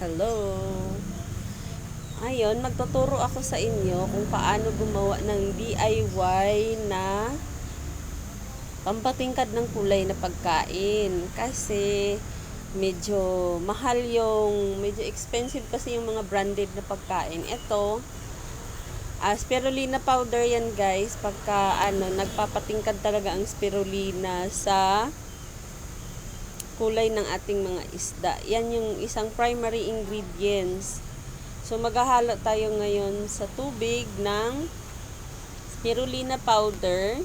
Hello! Ayun, magtuturo ako sa inyo kung paano gumawa ng DIY na pampatingkad ng kulay na pagkain. Kasi medyo mahal medyo expensive kasi yung mga branded na pagkain. Ito, spirulina powder yan guys. Pagka nagpapatingkad talaga ang spirulina sa kulay ng ating mga isda. Yan yung isang primary ingredients. So, maghahalo tayo ngayon sa tubig ng spirulina powder.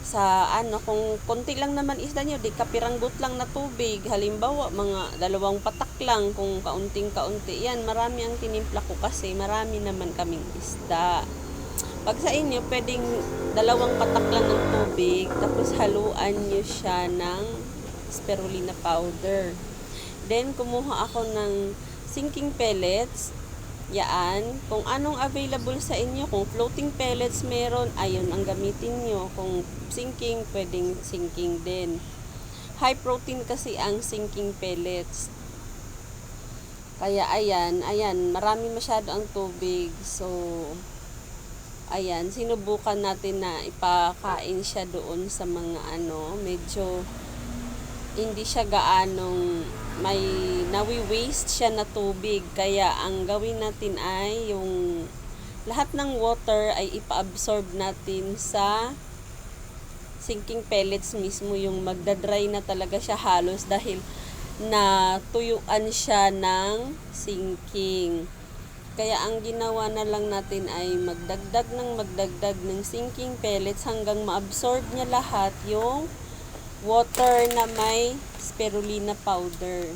Sa kung konti lang naman isda nyo, di kapiranggot lang na tubig. Halimbawa, mga 2 patak lang kung kaunting-kaunti. Yan, marami ang tinimpla ko kasi marami naman kaming isda. Pag sa inyo, pwedeng 2 patak lang ng tubig, tapos haluan nyo siya ng spirulina powder. Then, kumuha ako ng sinking pellets. Yaan, kung anong available sa inyo, kung floating pellets meron, ayun ang gamitin nyo. Kung sinking, pwedeng sinking din. High protein kasi ang sinking pellets. Kaya ayan, marami masyado ang tubig. So, ayan, sinubukan natin na ipakain siya doon sa mga medyo hindi siya gaanong may nawi-waste siya na tubig. Kaya ang gawin natin ay yung lahat ng water ay ipa-absorb natin sa sinking pellets mismo, yung magdadry na talaga siya halos dahil natuyuan siya ng sinking. Kaya ang ginawa na lang natin ay magdagdag ng sinking pellets hanggang ma-absorb niya lahat yung water na may spirulina powder.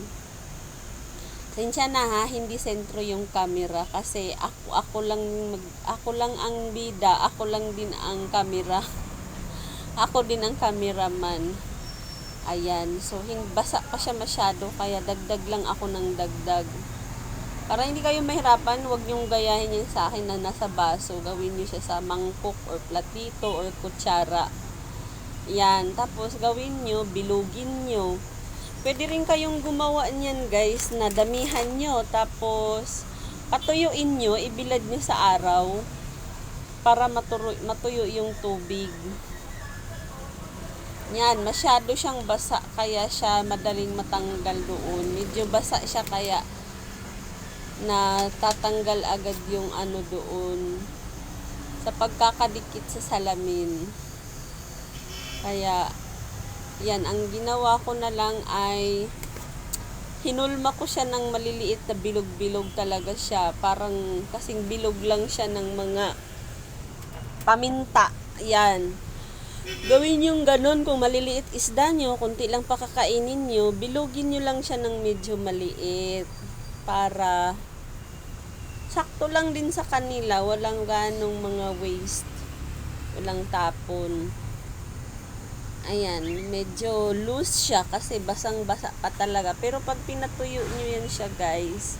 Sensya na ha, hindi sentro yung camera kasi ako lang ang bida, ako lang din ang camera. Ako din ang cameraman. Ayan, so basa pa siya masyado kaya dagdag lang ako ng dagdag. Para hindi kayo mahirapan, huwag niyong gayahin yan sa akin na nasa baso. Gawin niyo siya sa mangkok or platito or kutsara. Yan, tapos gawin nyo, bilugin nyo. Pwede rin kayong gumawa niyan guys, na damihan nyo. Tapos, patuyuin nyo, ibilad nyo sa araw para matuyo yung tubig. Yan, masyado siyang basa kaya siya madaling matanggal doon. Medyo basa siya kaya natatanggal agad yung doon sa pagkakadikit sa salamin. Kaya, yan, ang ginawa ko na lang ay hinulma ko siya ng maliliit na bilog-bilog talaga siya. Parang kasing bilog lang siya ng mga paminta. Yan. Gawin yung ganun kung maliliit isda nyo, kunti lang pakakainin nyo, bilugin nyo lang siya ng medyo maliit. Para sakto lang din sa kanila, walang ganong mga waste. Walang tapon. Ayan, medyo loose siya kasi basang-basa pa talaga. Pero pag pinatuyo nyo yan siya guys,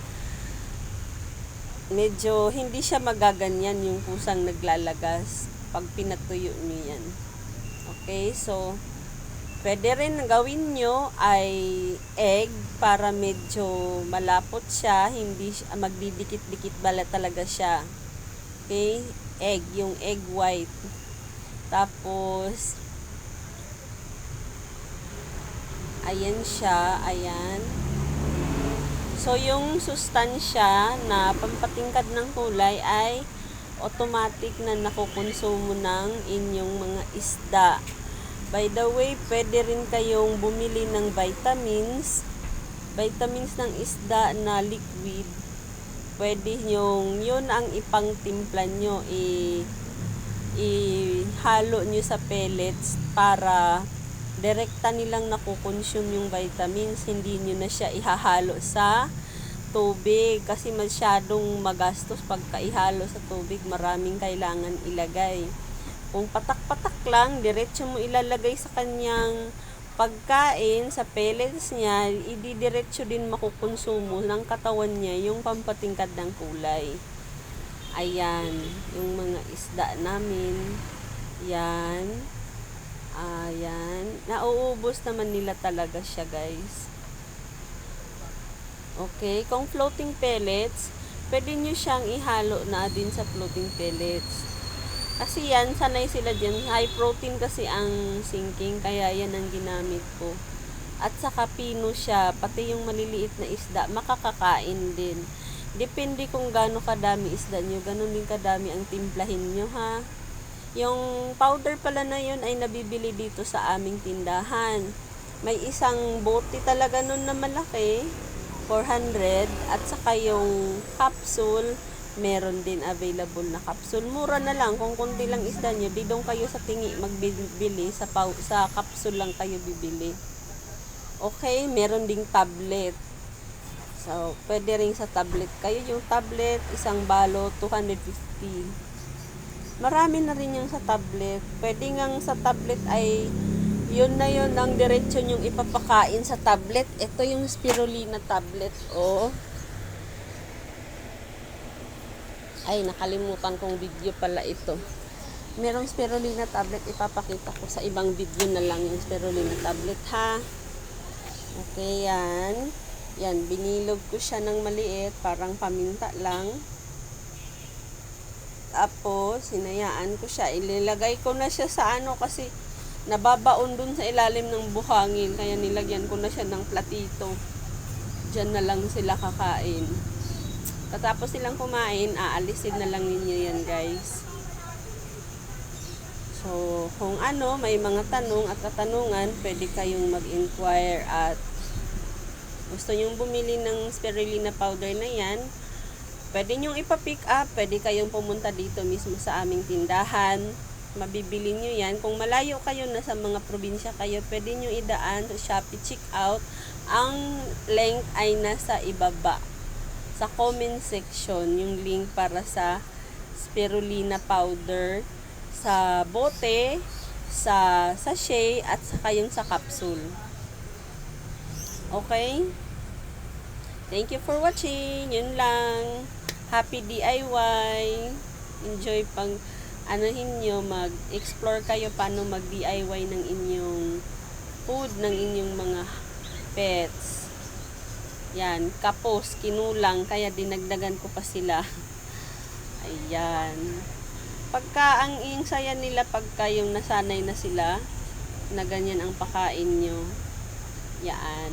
medyo hindi siya magaganyan yung pusang naglalagas pag pinatuyo nyo yan. Okay, so pwede rin gawin nyo ay egg para medyo malapot siya, hindi magdidikit-dikit bala talaga siya. Okay, egg, yung egg white. Tapos ayan siya, ayan. So, yung sustansya na pampatingkad ng kulay ay automatic na nakukonsumo ng inyong mga isda. By the way, pwede rin kayong bumili ng vitamins ng isda na liquid. Pwede yun ang ipangtimpla nyo, ihalo nyo sa pellets para direkta nilang nakukonsume yung vitamins, hindi nyo na siya ihahalo sa tubig kasi masyadong magastos pagka ihalo sa tubig, maraming kailangan ilagay. Kung patak-patak lang, diretso mo ilalagay sa kanyang pagkain, sa pellets niya, ididiretso din makukonsumo ng katawan niya yung pampatingkad ng kulay. Ayan, yung mga isda namin. Yan. Ayan. Nauubos naman nila talaga siya guys. Okay, kung floating pellets, pwede nyo siyang ihalo na din sa floating pellets. Kasi yan, sanay sila dyan. High protein kasi ang sinking, kaya yan ang ginamit ko. At saka pino siya, pati yung maliliit na isda, makakakain din. Depende kung gaano kadami isda nyo, ganun din kadami ang timplahin nyo ha. Yung powder pala na yun ay nabibili dito sa aming tindahan. May isang bote talaga nun na malaki, 400, at saka yung capsule, meron din available na capsule. Mura na lang, kung kunti lang isda nyo, di doon kayo sa tingi magbibili, sa capsule lang kayo bibili. Okay, meron ding tablet. So, pwede rin sa tablet kayo. Yung tablet, isang balot, 250. Marami na rin yung sa tablet. Pwede ngang sa tablet ay yun na yun ang diretso nyong ipapakain sa tablet. Ito yung spirulina tablet. Oh. Ay, nakalimutan kong video pala ito. Merong spirulina tablet. Ipapakita ko sa ibang video na lang yung spirulina tablet ha. Okay, yan. Yan, binilog ko siya ng maliit. Parang paminta lang. Tapos, hinayaan ko siya. Ililagay ko na siya sa ano kasi nababaon dun sa ilalim ng buhangin. Kaya nilagyan ko na siya ng platito. Diyan na lang sila kakain. Katapos silang kumain, aalisin na lang ninyo yan guys. So, kung ano, may mga tanong at katanungan, pwede kayong mag-inquire at gusto nyong bumili ng spirulina powder na yan, pwede nyong ipa-pick up, pwede kayong pumunta dito mismo sa aming tindahan. Mabibili nyo yan. Kung malayo kayo, nasa mga probinsya kayo, pwede nyo idaan sa Shopee checkout. Ang link ay nasa ibaba. Sa comment section, yung link para sa spirulina powder, sa bote, sa sachet, at saka yung sa capsule. Okay? Thank you for watching. Yun lang. Happy DIY. Enjoy pang anuhin nyo, mag-explore kayo paano mag-DIY ng inyong food, ng inyong mga pets. Yan, kapos, kinulang, kaya dinagdagan ko pa sila. Ayan. Pagka ang saya nila, pagka yung nasanay na sila, na ganyan ang pakain nyo. Yan.